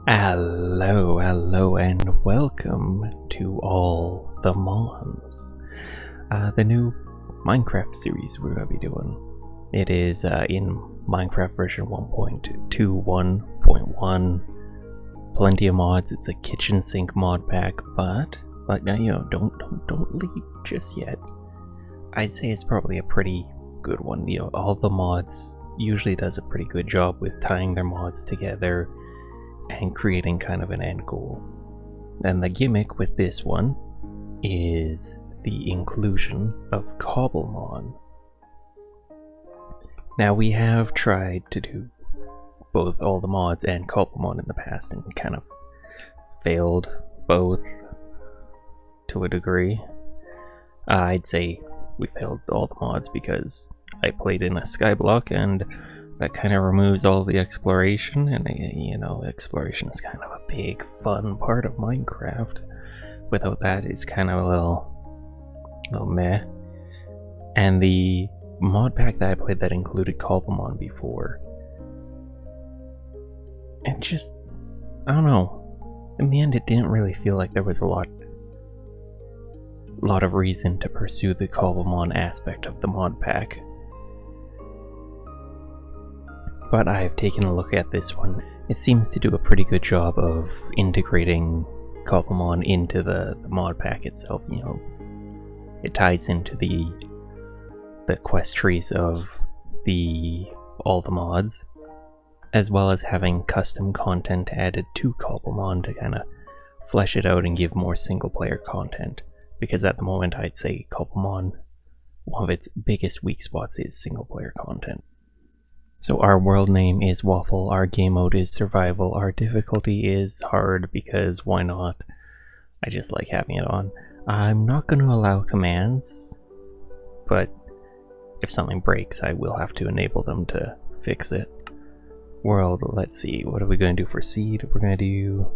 Hello, and welcome to All The Mons, the new Minecraft series we're going to be doing. It is in Minecraft version 1.21.1. Plenty of mods. It's a kitchen sink mod pack, but now don't leave just yet. I'd say it's probably a pretty good one. All the mods usually does a pretty good job with tying their mods together and creating kind of an end goal. And the gimmick with this one is the inclusion of Cobblemon. Now, we have tried to do both All the Mods and Cobblemon in the past and kind of failed both to a degree. I'd say we failed All the Mods because I played in a skyblock, and that kind of removes all the exploration, and exploration is kind of a big fun part of Minecraft. Without that, it's kind of a little meh. And the mod pack that I played that included Cobblemon before, and just, I don't know, in the end it didn't really feel like there was a lot of reason to pursue the Cobblemon aspect of the mod pack. But I've taken a look at this one. It seems to do a pretty good job of integrating Cobblemon into the mod pack itself. It ties into the quest trees of all the mods, as well as having custom content added to Cobblemon to kind of flesh it out and give more single player content. Because at the moment, I'd say Cobblemon, one of its biggest weak spots is single player content. So our world name is Waffle, our game mode is Survival, our difficulty is Hard, because why not? I just like having it on. I'm not going to allow commands, but if something breaks, I will have to enable them to fix it. World, let's see, what are we going to do for seed? We're going to do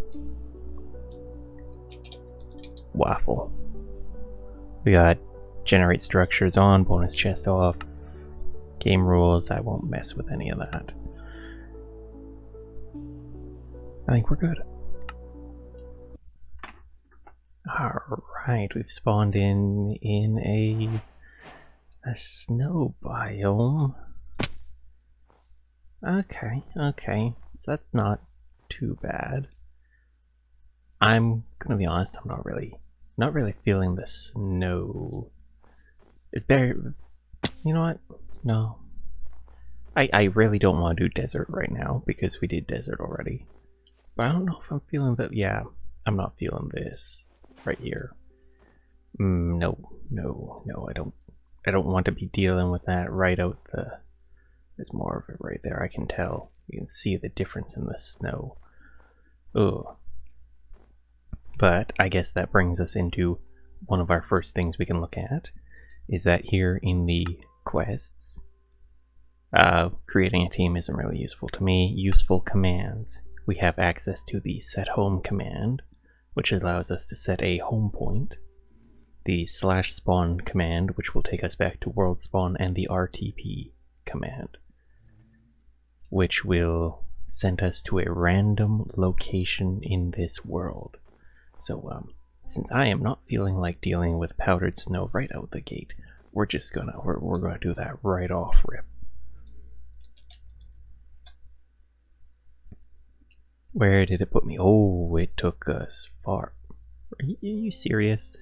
Waffle. We got generate structures on, bonus chest off. Game rules, I won't mess with any of that. I think we're good. Alright, we've spawned in a snow biome. Okay, so that's not too bad. I'm gonna be honest, I'm not really feeling the snow. It's better, you know what? No. I really don't want to do desert right now because we did desert already. But I don't know if I'm feeling that. Yeah, I'm not feeling this right here. No, I don't want to be dealing with that right out the... There's more of it right there, I can tell. You can see the difference in the snow. Ugh. But I guess that brings us into one of our first things we can look at, is that here in the quests, creating a team isn't really useful to me. Useful commands. We have access to the set home command, which allows us to set a home point, the /spawn command, which will take us back to world spawn, and the RTP command, which will send us to a random location in this world. So since I am not feeling like dealing with powdered snow right out the gate, we're gonna do that right off rip. Where did it put me? Oh, it took us far. Are you serious?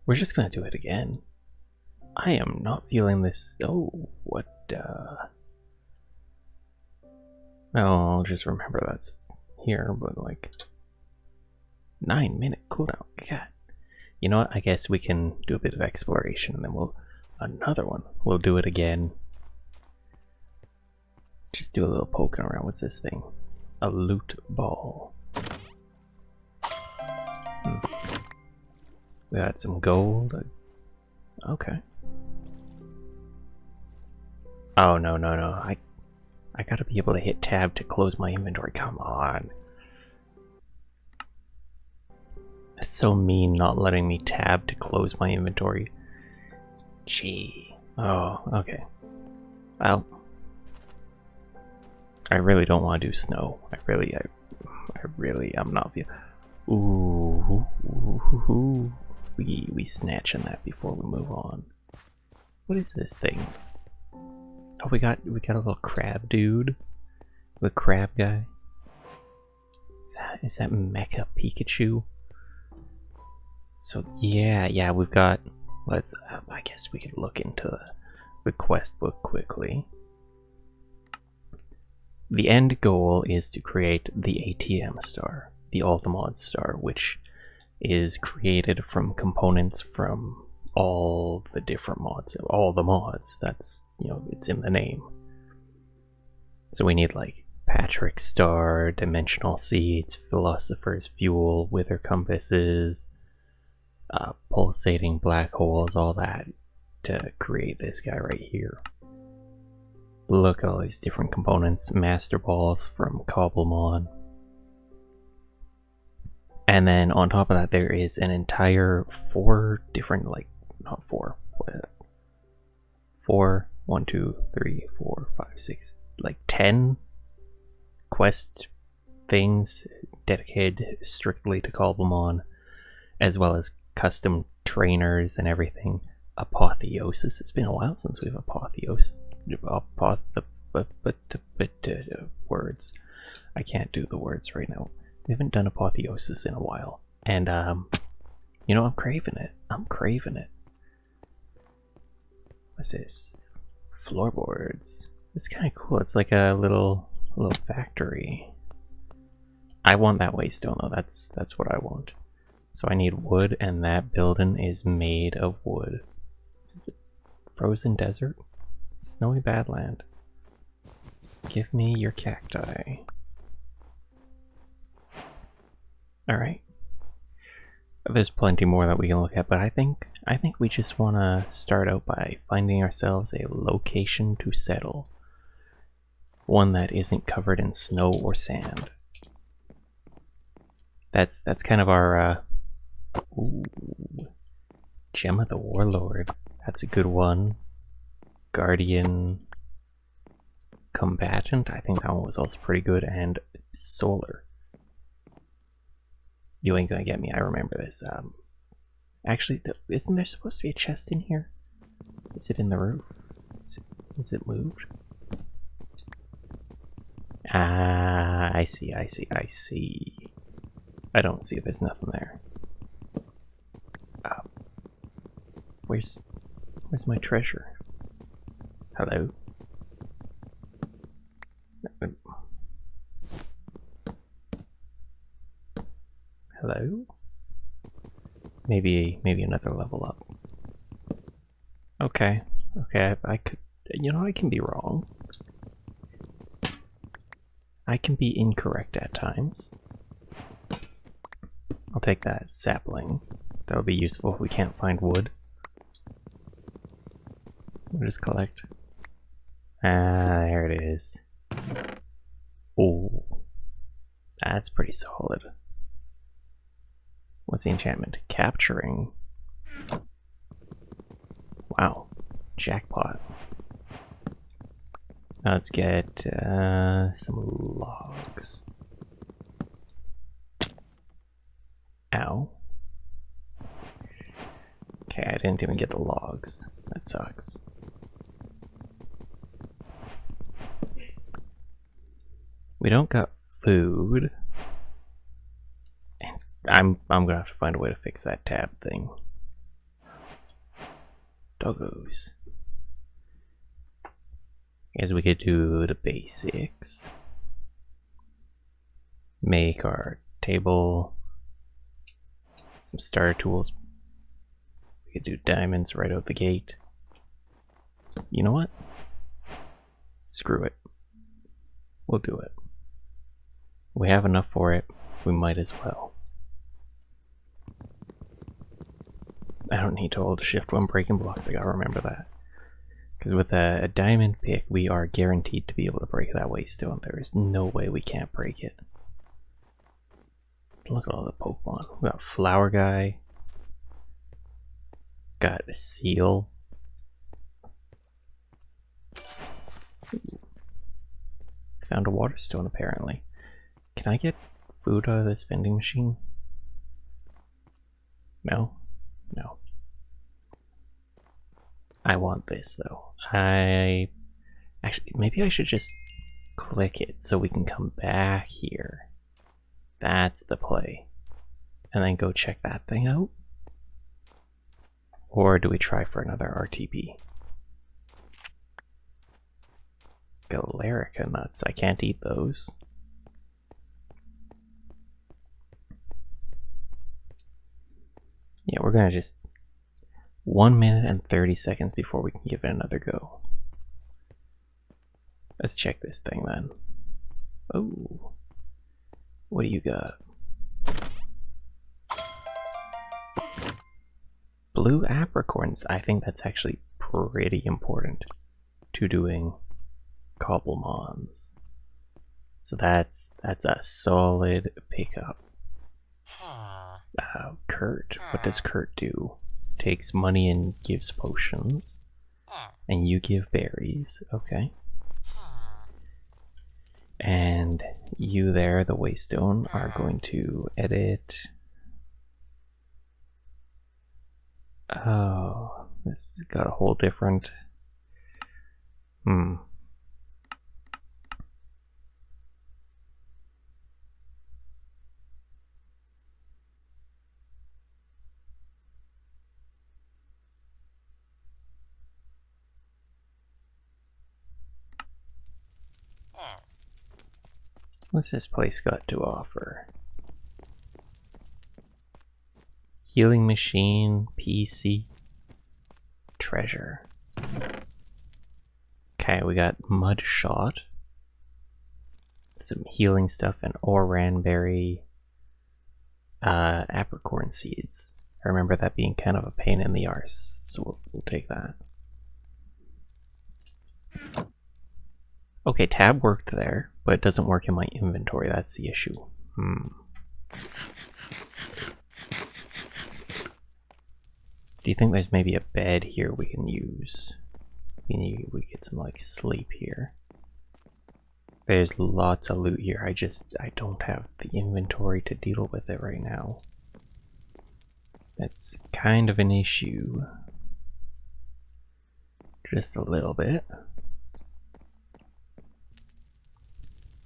We're just gonna do it again. I am not feeling this. Oh, what? I'll just remember that's here, but like 9-minute cooldown. God. You know what? I guess we can do a bit of exploration and then another one. We'll do it again. Just do a little poking around. What's this thing? A loot ball. We got some gold. Okay. Oh, no. I gotta be able to hit tab to close my inventory. Come on. It's so mean not letting me tab to close my inventory. Gee. Oh, okay. Well, I really don't want to do snow. I really am not feel. Ooh, we snatching that before we move on. What is this thing? Oh, we got a little crab dude, the crab guy. Is that Mecha Pikachu? So yeah, we've got. Let's. I guess we could look into the quest book quickly. The end goal is to create the ATM star, the All The Mons star, which is created from components from all the different mods, all the mods. That's, you know, it's in the name. So we need like Patrick's star, dimensional seeds, philosopher's fuel, wither compasses, pulsating black holes, all that to create this guy right here. Look at all these different components, master balls from Cobblemon. And then on top of that, there is an entire 4 different, like, not 4, 4, 1, 2, 3, 4, 5, 6, like 10 quest things dedicated strictly to Cobblemon, as well as custom trainers and everything. Apotheosis. It's been a while since we've words. I can't do the words right now. We haven't done apotheosis in a while. And, you know, I'm craving it. What's this? Floorboards. It's kind of cool. It's like a little factory. I want that waystone though. That's what I want. So I need wood, and that building is made of wood. Is it frozen desert? Snowy badland. Give me your cacti. Alright. There's plenty more that we can look at, but I think we just want to start out by finding ourselves a location to settle. One that isn't covered in snow or sand. That's kind of our ooh, Gem of the Warlord. That's a good one. Guardian Combatant. I think that one was also pretty good. And Solar. You ain't gonna get me. I remember this. Actually, isn't there supposed to be a chest in here? Is it in the roof? Is it moved? Ah, I see. I don't see. There's nothing there. Where's my treasure? Hello? Hello? Maybe another level up. Okay, I could, you know, I can be wrong. I can be incorrect at times. I'll take that sapling. That'll be useful if we can't find wood. We'll just collect. Ah, there it is. Oh, that's pretty solid. What's the enchantment? Capturing. Wow, jackpot. Now let's get some logs. Ow. Okay, I didn't even get the logs. That sucks. We don't got food. And I'm gonna have to find a way to fix that tab thing. Doggos. Guess we could do the basics. Make our table. Some starter tools. We could do diamonds right out the gate. You know what? Screw it. We'll do it. We have enough for it. We might as well. I don't need to hold shift when breaking blocks. I gotta remember that. Because with a diamond pick, we are guaranteed to be able to break that waystone. There is no way we can't break it. Look at all the Pokemon. We got Flower Guy. Got a Seal. Found a water stone apparently. Can I get food out of this vending machine? No? No. I want this though. Actually, maybe I should just click it so we can come back here. That's the play. And then go check that thing out? Or do we try for another RTP? Galerica nuts. I can't eat those. Yeah, we're gonna just 1 minute and 30 seconds before we can give it another go. Let's check this thing then. Oh, what do you got? Blue apricorns. I think that's actually pretty important to doing Cobblemons. So that's a solid pickup. Kurt. What does Kurt do? Takes money and gives potions. And you give berries. Okay. And you there, the Waystone, are going to edit. Oh, this has got a whole different. What's this place got to offer? Healing machine, PC, treasure. Okay, we got mud shot, some healing stuff, and oranberry apricorn seeds. I remember that being kind of a pain in the arse, so we'll take that. Okay, tab worked there, but it doesn't work in my inventory. That's the issue. Do you think there's maybe a bed here we can use? We get some like sleep here. There's lots of loot here. I don't have the inventory to deal with it right now. That's kind of an issue. Just a little bit.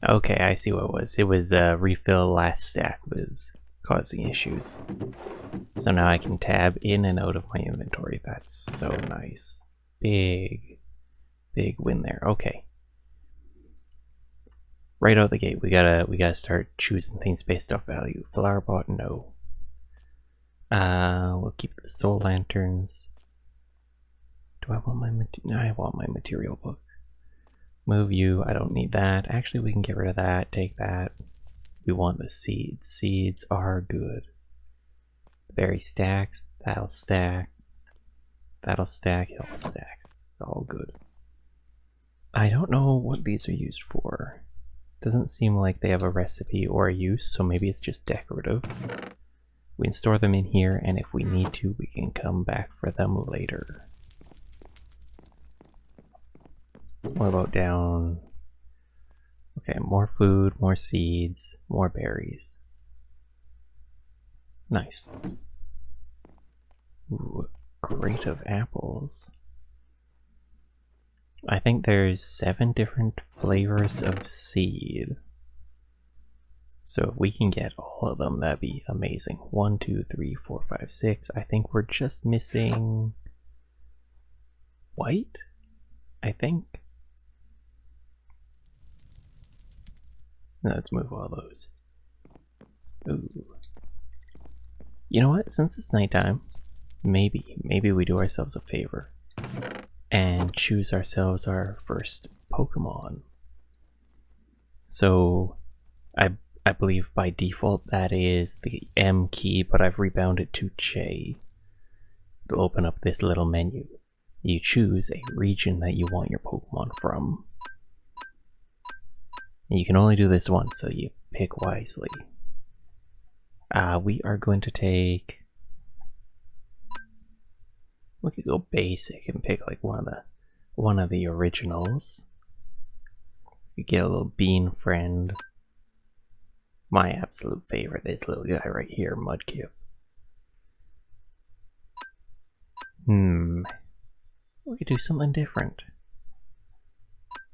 Okay, I see what it was. It was refill last stack was causing issues. So now I can tab in and out of my inventory. That's so nice. Big win there. Okay. Right out the gate, we gotta start choosing things based off value. Flower pot, no. We'll keep the soul lanterns. Do I want I want my material book. Move you, I don't need that. Actually, we can get rid of that, take that. We want the seeds. Seeds are good. Berry stacks, that'll stack. That'll stack, it'll stack. It's all good. I don't know what these are used for. Doesn't seem like they have a recipe or a use, so maybe it's just decorative. We can store them in here, and if we need to, we can come back for them later. What about down? Okay, more food, more seeds, more berries. Nice. Ooh, crate of apples. I think there's 7 different flavors of seed. So if we can get all of them, that'd be amazing. 1, 2, 3, 4, 5, 6. I think we're just missing white, I think. Let's move all those. Ooh. You know what? Since it's nighttime, maybe we do ourselves a favor and choose ourselves our first Pokemon. So I believe by default that is the M key, but I've rebounded to J to open up this little menu. You choose a region that you want your Pokemon from. You can only do this once, so you pick wisely. We are going to take... We could go basic and pick like one of the originals. You get a little bean friend. My absolute favorite, this little guy right here, Mudkip. We could do something different.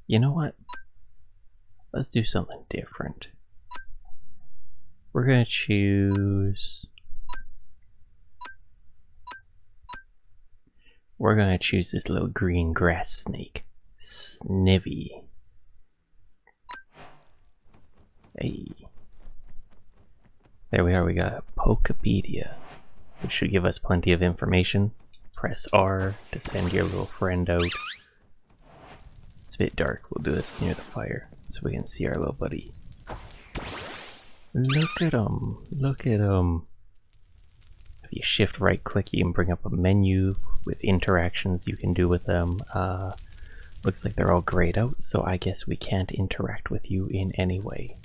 You know what? Let's do something different. We're gonna choose... We're gonna choose this little green grass snake. Snivy. Hey. There we are, we got a Pokepedia, which should give us plenty of information. Press R to send your little friend out. It's a bit dark, we'll do this near the fire so we can see our little buddy. Look at him, look at him. If you shift right click, you can bring up a menu with interactions you can do with them. Looks like they're all grayed out, so I guess we can't interact with you in any way.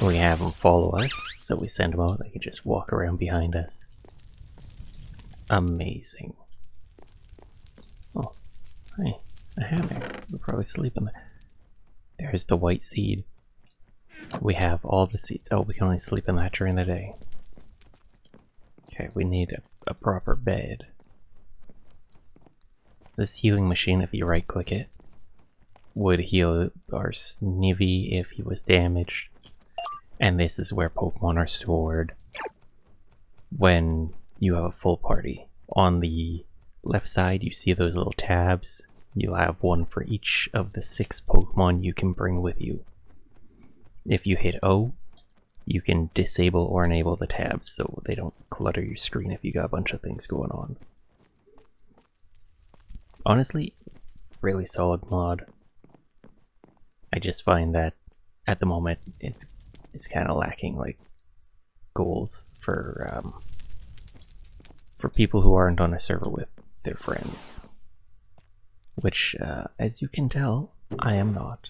We have them follow us, so we send them out, they can just walk around behind us. Amazing. Oh, hey, a hammock. We're probably sleeping there. There's the white seed. We have all the seeds. Oh, we can only sleep in that during the day. Okay, we need a proper bed. So this healing machine, if you right click it, would heal our Snivy if he was damaged. And this is where Pokemon are stored when you have a full party. On the left side, you see those little tabs. You'll have one for each of the 6 Pokemon you can bring with you. If you hit O, you can disable or enable the tabs so they don't clutter your screen if you got a bunch of things going on. Honestly, really solid mod. I just find that at the moment it's kind of lacking like goals for people who aren't on a server with their friends, which as you can tell, I am not.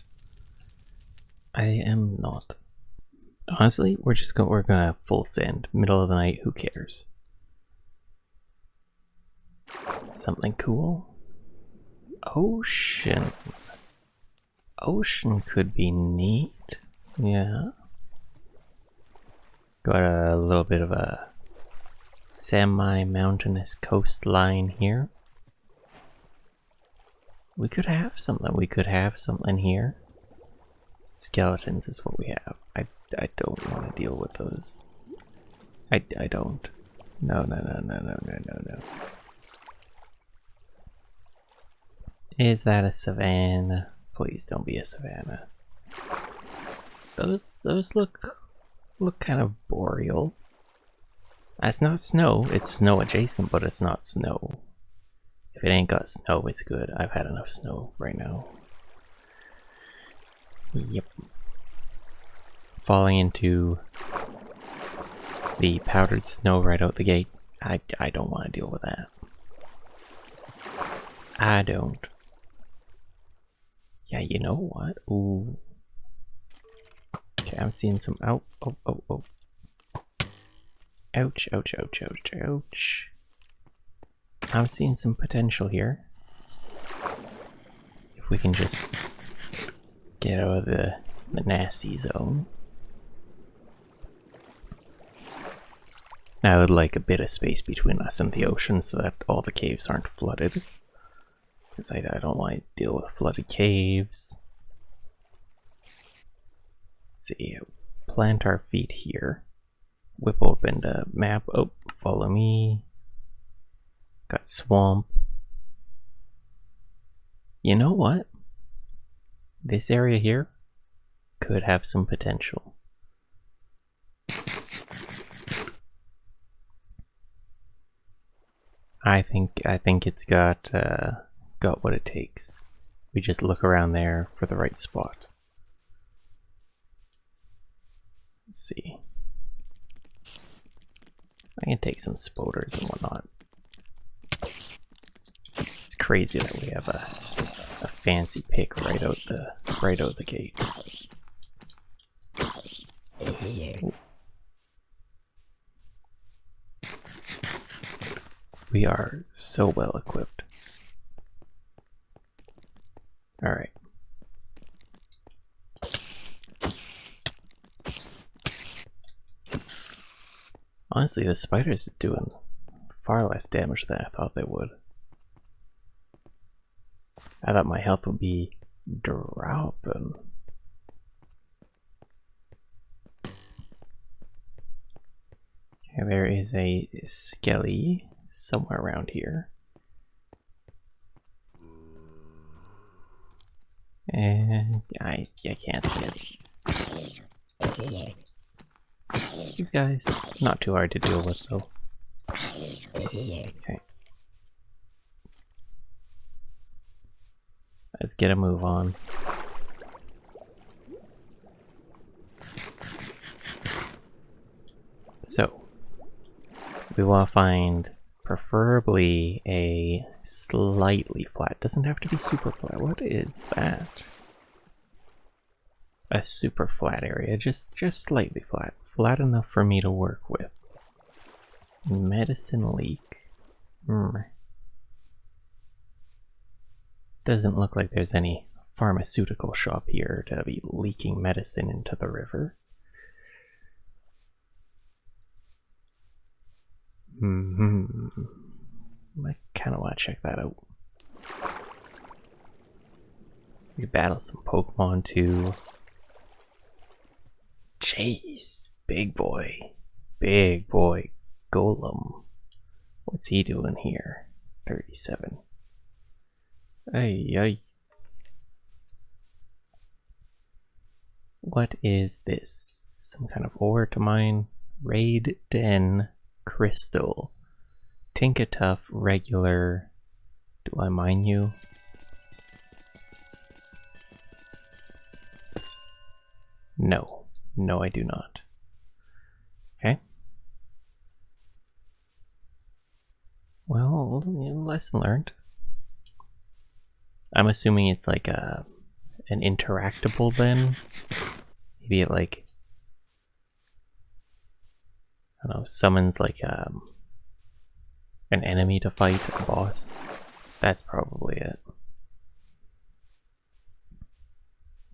Honestly, we're gonna full send, middle of the night, who cares? Something cool? Ocean. Ocean could be neat. Yeah. Got a little bit of a semi-mountainous coastline here. We could have something here. Skeletons is what we have. I don't want to deal with those. I don't. No. Is that a savanna? Please don't be a savanna. Those look kind of boreal. That's not snow. It's snow adjacent, but it's not snow. If it ain't got snow, it's good. I've had enough snow right now. Yep. Falling into the powdered snow right out the gate. I don't want to deal with that. I don't. Yeah, you know what? Ooh. Okay, I'm seeing some. Oh. Ouch. I'm seeing some potential here. If we can just get out of the nasty zone. Now I would like a bit of space between us and the ocean so that all the caves aren't flooded. Because I don't want to deal with flooded caves. Let's see, plant our feet here. Whip open the map. Oh, follow me. Got swamp. You know what? This area here could have some potential. I think it's got what it takes. We just look around there for the right spot. Let's see. I can take some spoders and whatnot. It's crazy that we have a fancy pick right out the gate. Ooh. We are so well equipped. Alright. Honestly, the spiders are doing far less damage than I thought they would. I thought my health would be dropping. Okay, there is a skelly somewhere around here. And I can't see it. These guys, not too hard to deal with though. Okay. Let's get a move on. So, we want to find preferably a slightly flat. Doesn't have to be super flat. What is that? A super flat area, just slightly flat. Flat enough for me to work with. Medicine leak. Doesn't look like there's any pharmaceutical shop here to be leaking medicine into the river. I kind of want to check that out. We could battle some Pokemon too. Jeez, big boy. Big boy. Golem. What's he doing here? 37. Ay. What is this? Some kind of ore to mine? Raid Den Crystal. Tinkatuff regular. Do I mine you? No. No, I do not. Okay. Well, lesson learned. I'm assuming it's like an interactable then. Maybe it like, I don't know, summons like an enemy to fight, a boss. That's probably it.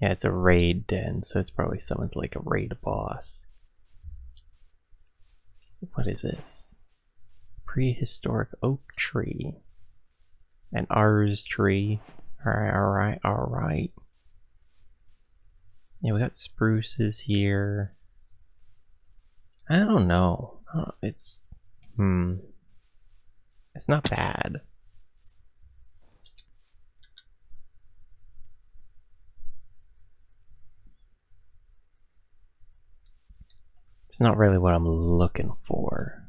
Yeah, it's a raid den, so it's probably summons like a raid boss. What is this? Prehistoric oak tree. An R's tree. Alright. Yeah, we got spruces here. I don't know. It's not bad. It's not really what I'm looking for.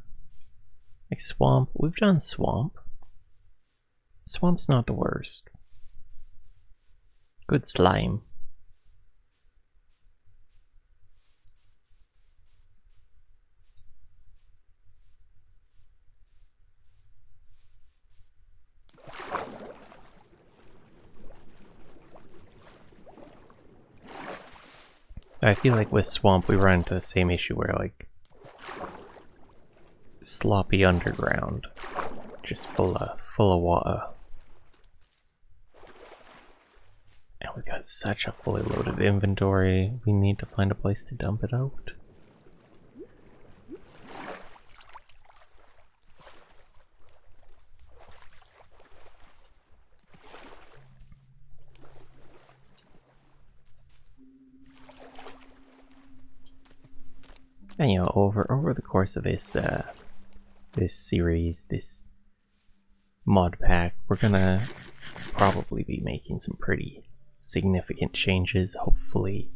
Like swamp, we've done swamp. Swamp's not the worst. Good slime. I feel like with swamp we run into the same issue where like sloppy underground, just full of water. And we've got such a fully loaded inventory, we need to find a place to dump it out. And you know, over the course of this this series, this mod pack, we're gonna probably be making some pretty significant changes, hopefully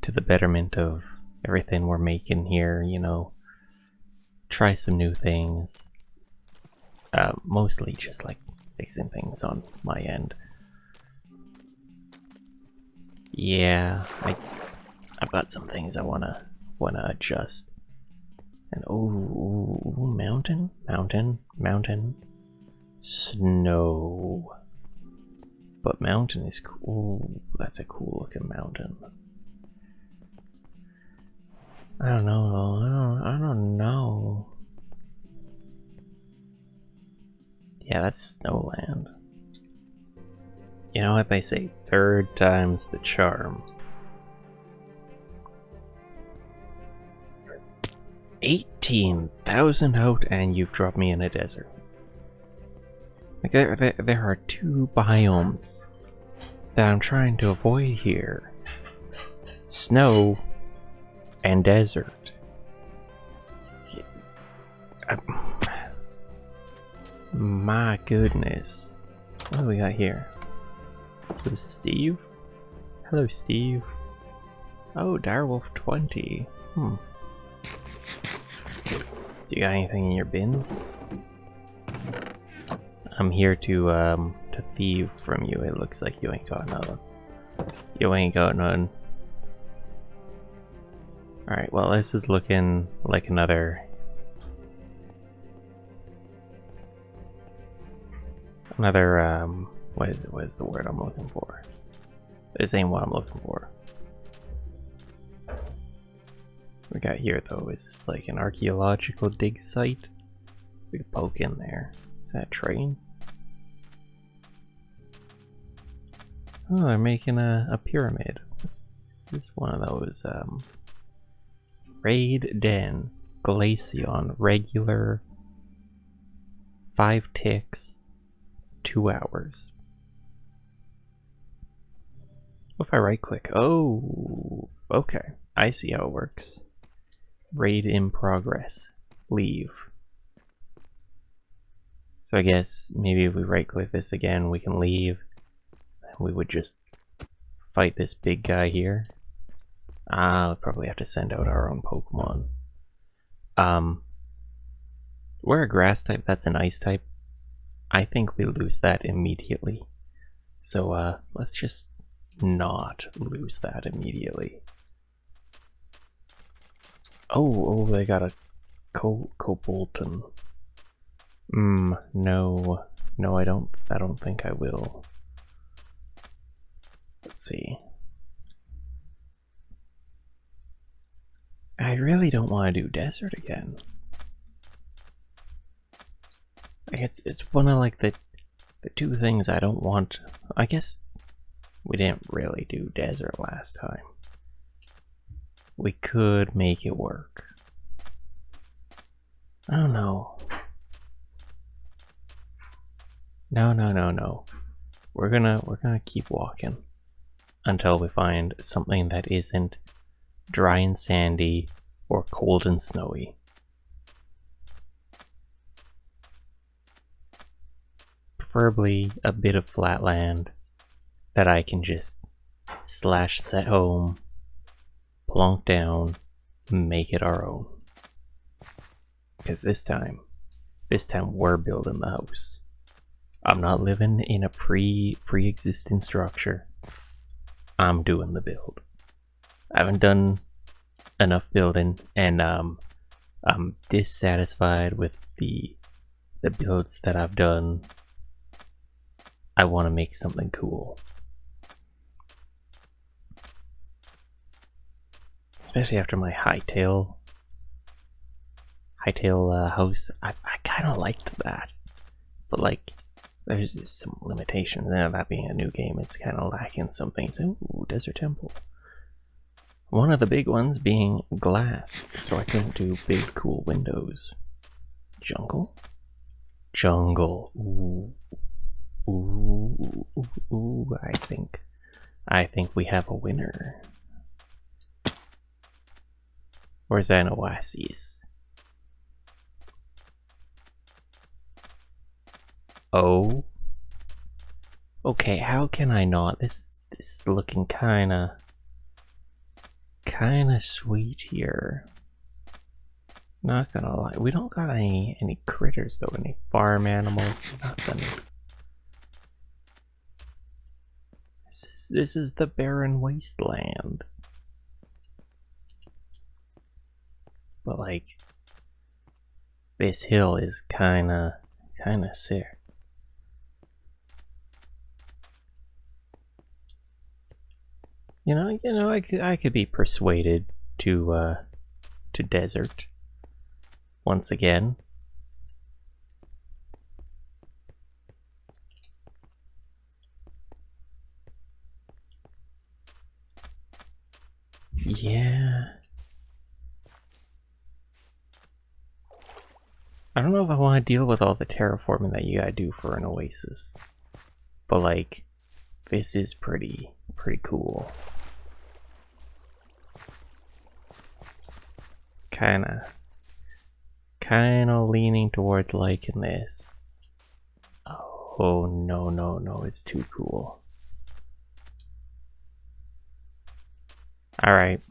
to the betterment of everything we're making here, you know. Try some new things. Mostly just like fixing things on my end. Yeah, I've got some things I wanna adjust. And oh, mountain, snow. But mountain is cool. That's a cool looking mountain. I don't know though. I don't know. Yeah, that's Snowland. You know what they say, third time's the charm. 18,000 out and you've dropped me in a desert. Like there are two biomes that I'm trying to avoid here. Snow and desert. My goodness. What do we got here? This is Steve? Hello, Steve. Oh, Direwolf 20. Do you got anything in your bins? I'm here to thieve from you. It looks like you ain't got nothing. You ain't got none. Alright, well this is looking like another... what is the word I'm looking for? This ain't what I'm looking for. We got here though, is this like an archaeological dig site? We could poke in there. Is that a train? Oh, they're making a pyramid. This is one of those Raid Den, Glaceon, regular, 5 ticks, 2 hours. What if I right click? Oh, okay. I see how it works. Raid in progress. Leave. So I guess maybe if we right click this again, we can leave. And we would just fight this big guy here. We'll probably have to send out our own Pokemon. We're a grass type, that's an ice type. I think we lose that immediately. So let's just not lose that immediately. Oh, they got a Cobblemon. No, I don't think I will. Let's see. I really don't want to do desert again. Like it's one of like the two things I don't want. I guess we didn't really do desert last time. We could make it work. I don't know. No. We're gonna keep walking until we find something that isn't dry and sandy or cold and snowy. Preferably a bit of flat land that I can just slash set home, plonk down, make it our own. Because this time we're building the house. I'm not living in a pre-existing structure. I'm doing the build. I haven't done enough building, and I'm dissatisfied with the builds that I've done. I want to make something cool. Especially after my hightail house. I kind of liked that. But like, there's just some limitations. And that being a new game, it's kind of lacking some things. Ooh, Desert Temple. One of the big ones being glass, so I couldn't do big cool windows. Jungle? Jungle. Ooh, I think we have a winner. Or is that an oasis? Oh. Okay, how can I not? This is looking kinda sweet here. Not gonna lie. We don't got any critters though, any farm animals, nothing. This is the barren wasteland. But like, this hill is kinda sick. You know, I could be persuaded to desert once again. Yeah. I don't know if I want to deal with all the terraforming that you gotta do for an oasis. But like, this is pretty cool. Kinda leaning towards liking this. Oh no, it's too cool. Alright.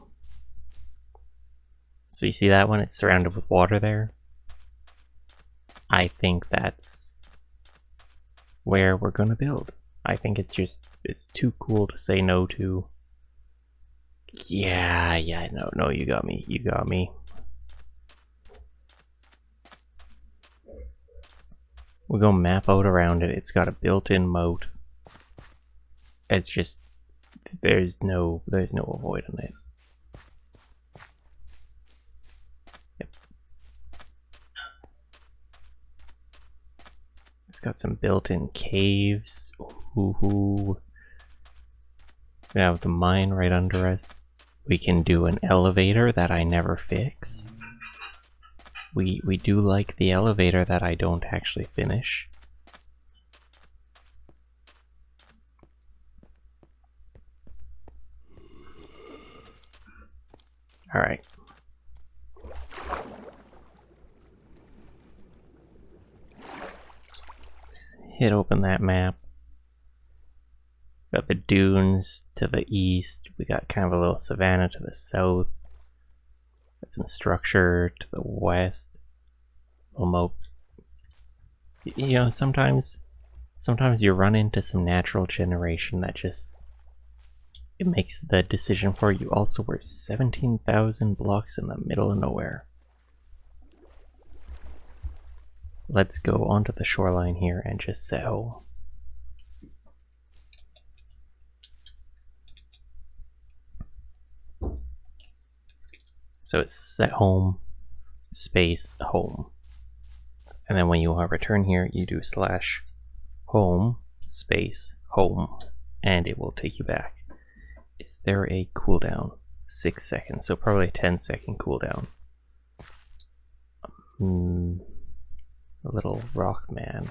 So you see that one? It's surrounded with water there. I think that's where we're gonna build. I think it's too cool to say no to. Yeah, no, you got me. We're gonna map out around it. It's got a built-in moat. It's just, there's no avoiding it. Yep. It's got some built-in caves. Ooh. We have the mine right under us. We can do an elevator that I never fix. We do like the elevator that I don't actually finish. Alright. Hit open that map. Got the dunes to the east. We got kind of a little savanna to the south. Got some structure to the west. Almost. You know, sometimes you run into some natural generation that just, it makes the decision for you. Also, we're 17,000 blocks in the middle of nowhere. Let's go onto the shoreline here and just settle. So it's set home, space, home. And then when you return here, you do /home, space, home, and it will take you back. Is there a cooldown? 6 seconds, so probably a 10-second cooldown. A little rock man.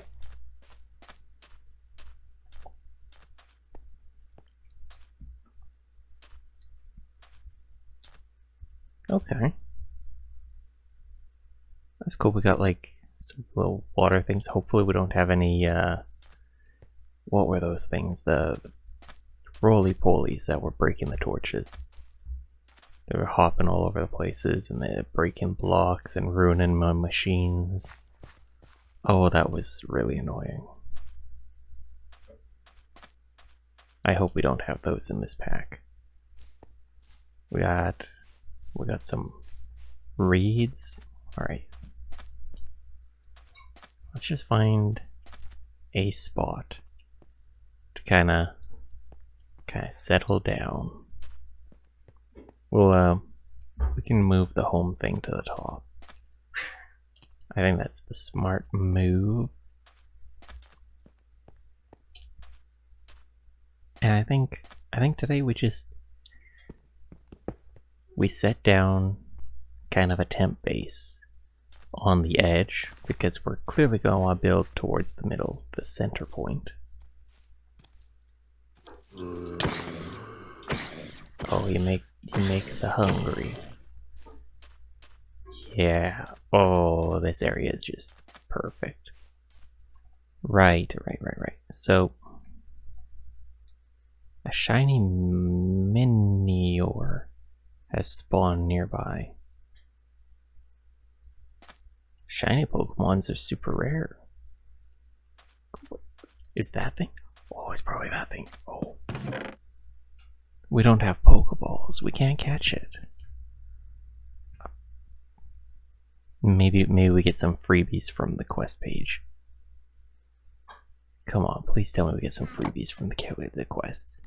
Okay. That's cool. We got like some little water things. Hopefully we don't have any, what were those things? The roly-polies that were breaking the torches. They were hopping all over the places and they're breaking blocks and ruining my machines. Oh, that was really annoying. I hope we don't have those in this pack. We got some reeds. Alright. Let's just find a spot to kinda settle down. We'll we can move the home thing to the top. I think that's the smart move. And I think today we set down kind of a temp base on the edge because we're clearly going to want to build towards the middle, the center point. Oh, you make the hungry. Yeah. Oh, this area is just perfect. Right. So a shiny Minior has spawned nearby. Shiny Pokemons are super rare. Is that thing? Oh, it's probably that thing. Oh. We don't have Pokeballs. We can't catch it. Maybe we get some freebies from the quest page. Come on, please tell me we get some freebies from the quests.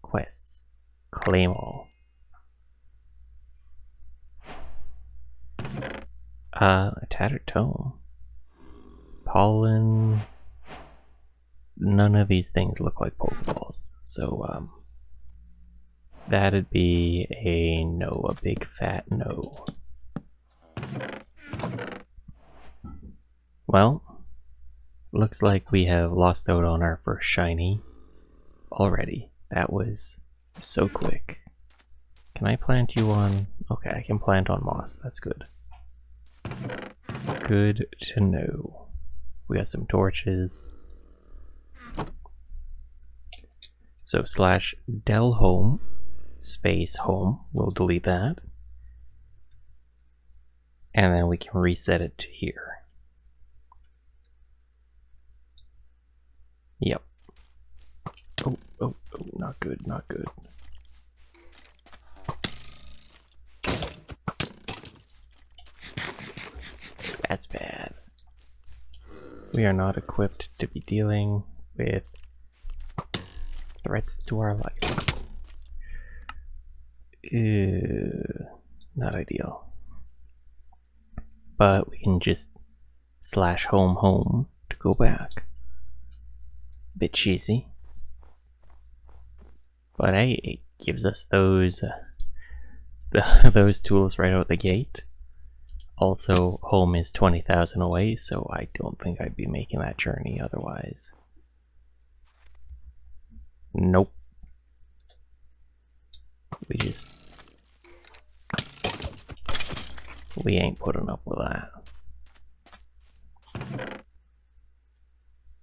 Quests. Claim all. A tattered tome. Pollen. None of these things look like Pokeballs, so That'd be a no, a big fat no. Well, looks like we have lost out on our first shiny already. That was so quick. Can I plant you on... Okay, I can plant on moss. That's good. Good to know. We got some torches. So /del home space home. We'll delete that. And then we can reset it to here. Yep. Oh, not good, not good. That's bad. We are not equipped to be dealing with threats to our life. Not ideal. But we can just /home to go back. Bit cheesy. But hey, it gives us those those tools right out the gate. Also, home is 20,000 away, so I don't think I'd be making that journey otherwise. Nope. We ain't putting up with that.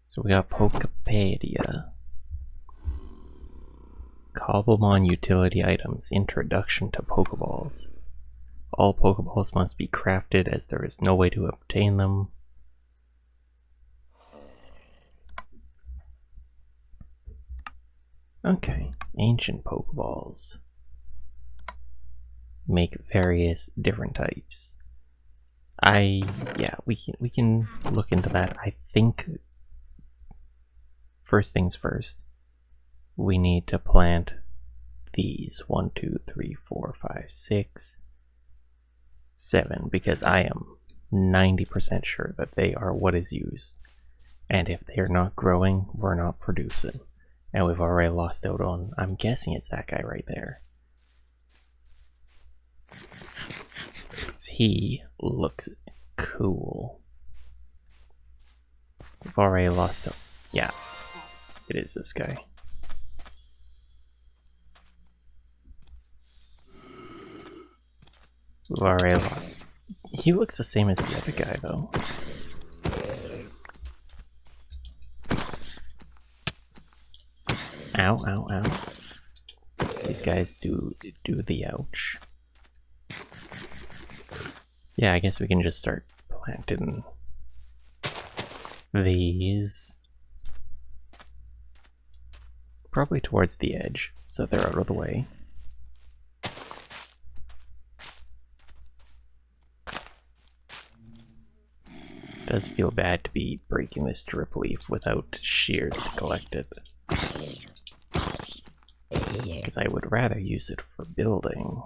So we got Pokepedia. Cobblemon utility items. Introduction to Pokeballs. All Pokeballs must be crafted as there is no way to obtain them. Okay, ancient Pokeballs. Make various different types. Yeah, we can look into that. I think first things first, we need to plant these 1, 2, 3, 4, 5, 6, 7, because I am 90% sure that they are what is used. And if they are not growing, we're not producing. And we've already lost out on, I'm guessing it's that guy right there. He looks cool. We've already lost out. Yeah, it is this guy. We've already lost. He looks the same as the other guy, though. Ow, ow, ow. These guys do the ouch. Yeah, I guess we can just start planting these. Probably towards the edge, so they're out of the way. Does feel bad to be breaking this drip leaf without shears to collect it. Because I would rather use it for building.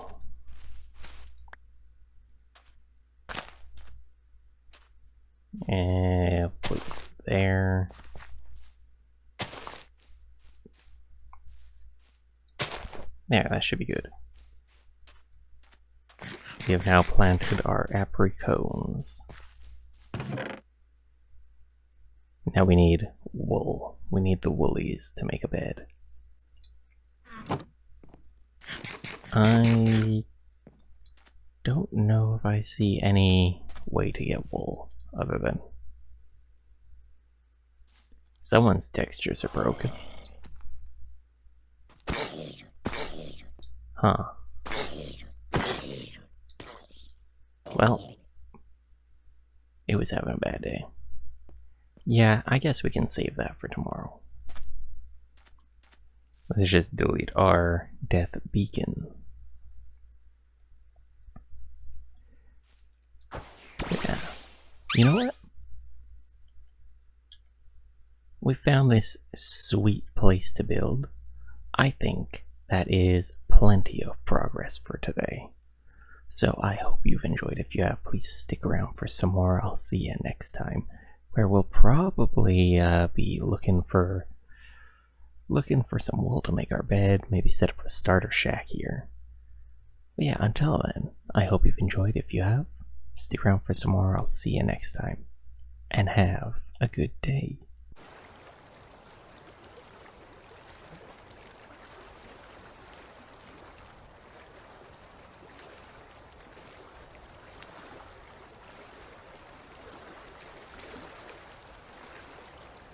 And put it there. There, that should be good. We have now planted our apricones. Now we need wool. We need the woolies to make a bed. I don't know if I see any way to get wool other than someone's textures are broken. Huh. Well, it was having a bad day. Yeah, I guess we can save that for tomorrow. Let's just delete our death beacon. Yeah. You know what? We found this sweet place to build. I think that is plenty of progress for today. So I hope you've enjoyed. If you have, please stick around for some more. I'll see you next time, where we'll probably be looking for looking for some wool to make our bed, maybe set up a starter shack here. But yeah, until then, I hope you've enjoyed. If you have, stick around for some more. I'll see you next time. And have a good day.